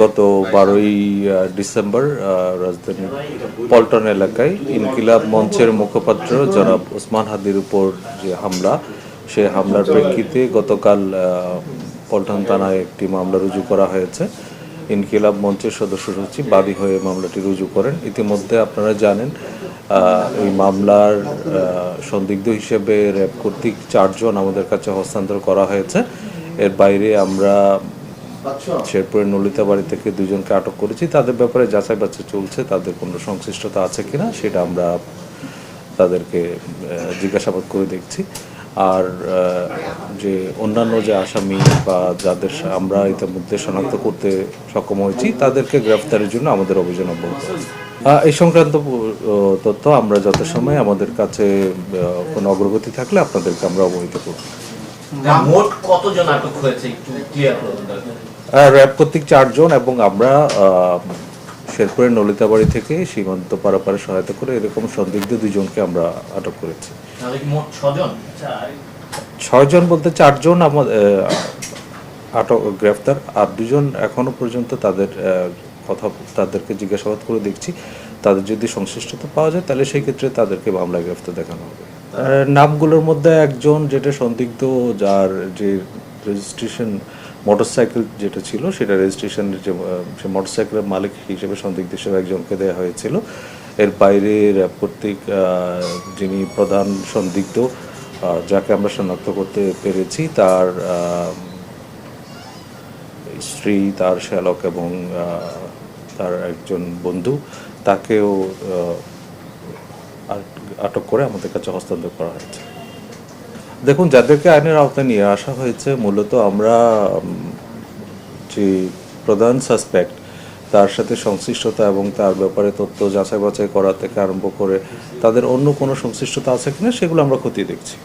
গত 12ই ডিসেম্বর রাজধানীর পল্টন এলাকায় ইনকিলাব মঞ্চের মুখপাত্র জনাব ওসমান হাদির উপর যে হামলা, সেই হামলার প্রেক্ষিতে গতকাল পল্টন থানায় একটি মামলা রুজু করা হয়েছে। ইনকিলাব মঞ্চের সদস্য সচিব বাদী হয়ে মামলাটি রুজু করেন। ইতিমধ্যে আপনারা জানেন এই মামলার সন্দিগ্ধ হিসেবে র্যাব কর্তৃক 4 জন আমাদের কাছে হস্তান্তর করা হয়েছে। এর বাইরে আমরা শেরপুরের নলিতা বাড়ি থেকে 2 জনকে আটক করেছি। তাদের ব্যাপারে যাচাই বাছাই চলছে, তাদের কোনো সংশ্লিষ্টতা আছে কিনা সেটা আমরা তাদেরকে জিজ্ঞাসাবাদ করে দেখছি। আর যে অন্যান্য যে আসামি বা যাদের আমরা ইতিমধ্যে শনাক্ত করতে সক্ষম হয়েছি তাদেরকে গ্রেফতারের জন্য আমাদের অভিযান অব্যাহত আছে। এই সংক্রান্ত তথ্য আমরা যথাসময়ে আমাদের কাছে কোনো অগ্রগতি থাকলে আপনাদেরকে আমরা অবহিত করব। মোট কতজন আটক হয়েছে একটু ক্লিয়ার করুন। র্যাব কর্তৃক 4 জন এবং আমরা শেরপুরের নলিতাবাড়ি থেকে সীমান্ত পারাপারে সহায়তা করে এরকম সন্দিগ্ধ 2 জনকে আমরা আটক করেছি। মোট 6 জন? 6 জন বলতে 4 জন আমাদের আটক গ্রেফতার, আর 2 জন এখনো পর্যন্ত তাদেরকে জিজ্ঞাসাবাদ করে দেখছি। তাদের যদি সংশ্লিষ্টতা পাওয়া যায় তাহলে সেই ক্ষেত্রে তাদেরকে মামলায় গ্রেফতার দেখানো হবে। নামগুলোর মধ্যে একজন যেটা সন্দিগ্ধ, যার যে রেজিস্ট্রেশন মোটরসাইকেল যেটা ছিল সেটা রেজিস্ট্রেশনের যে মোটরসাইকেলের মালিক হিসেবে সন্দিগ্ধ হিসেবে একজনকে দেওয়া হয়েছিল। এর বাইরে র্যাব কর্তৃক যিনি প্রধান সন্দিগ্ধ যাকে আমরা শনাক্ত করতে পেরেছি তার স্ত্রী, তার শ্যালক এবং তার একজন বন্ধু, তাকেও আটক করে আমাদের কাছে হস্তান্তর করা হয়েছে। দেখুন, যাদেরকে আইনের আওতায় নিয়ে আসা হয়েছে মূলত আমরা যে প্রধান সাসপেক্ট তার সাথে সংশ্লিষ্টতা এবং তার ব্যাপারে তথ্য যাচাই বাছাই করা থেকে আরম্ভ করে তাদের অন্য কোনো সংশ্লিষ্টতা আছে কিনা সেগুলো আমরা খতিয়ে দেখছি।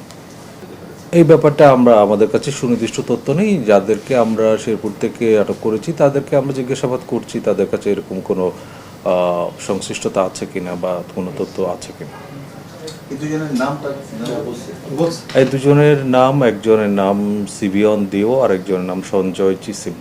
এই ব্যাপারটা আমাদের কাছে সুনির্দিষ্ট তথ্য নেই। যাদেরকে আমরা শেরপুর থেকে আটক করেছি তাদেরকে আমরা জিজ্ঞাসাবাদ করছি তাদের কাছে এরকম কোনো সংশ্লিষ্টতা আছে কিনা বা কোনো তথ্য আছে কিনা। এই 2 জনের নাম, একজনের নাম সিবিয়ন দিও আর একজনের নাম সঞ্জয় চিসিম।